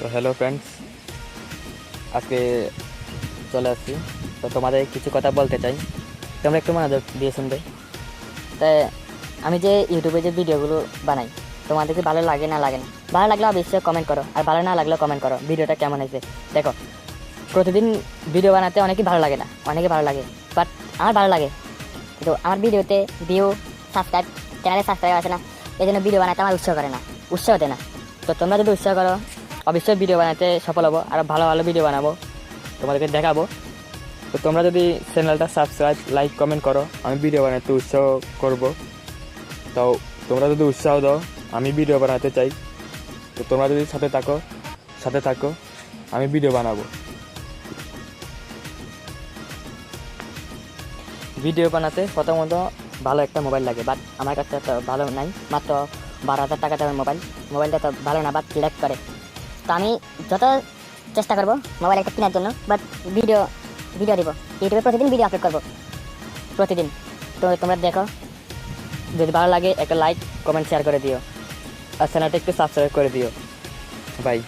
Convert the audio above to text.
তো hello friends, আজকে চলে আসছি। তো তোমাদের কিছু কথা বলতে চাই, তোমরা একটু মনোযোগ দিয়ে শুনবে। তাই আমি যে ইউটিউবে যে ভিডিওগুলো বানাই, তোমাদেরকে ভালো লাগে না লাগে না, ভালো লাগলে অবশ্যই কমেন্ট করো, আর ভালো না লাগলেও কমেন্ট করো ভিডিওটা কেমন হয়েছে। দেখো, প্রতিদিন ভিডিও বানাতে অনেকেই ভালো লাগে না, অনেকে ভালো লাগে, বাট আমার ভালো লাগে। কিন্তু আমার ভিডিওতে ভিউ, সাবস্ক্রাইব, চ্যানেলে সাবস্ক্রাইব আসে না, এই জন্য ভিডিও বানাতে আমার উৎসাহ করে না, উৎসাহ দেয় না। তো তোমরা যদি উৎসাহ করো, অবশ্যই ভিডিও বানাতে সফল হবো, আর ভালো ভালো ভিডিও বানাবো, তোমাদেরকে দেখাবো। তো তোমরা যদি চ্যানেলটা সাবস্ক্রাইব, লাইক, কমেন্ট করো, আমি ভিডিও বানাতে উৎসাহ করব। তো তোমরা যদি উৎসাহ দাও, আমি ভিডিও বানাতে চাই। তো তোমরা যদি সাথে থাকো, আমি ভিডিও বানাবো। ভিডিও বানাতে প্রথমত ভালো একটা মোবাইল লাগে, বাট আমার কাছে তো ভালো নাই, মাত্র 12,000 টাকা দামের মোবাইলটা তো ভালো না, বাট ল্যাগ করে। তো আমি যত চেষ্টা করবো মোবাইল একটা কেনার জন্য, বাট ভিডিও ভিডিও দিব, ইউটিউবে প্রতিদিন ভিডিও আপলোড করবো, প্রতিদিন। তো তোমরা দেখো, যদি ভালো লাগে একটা লাইক, কমেন্ট, শেয়ার করে দিও, আর চ্যানেলটা একটু সাবস্ক্রাইব করে দিও। বাই।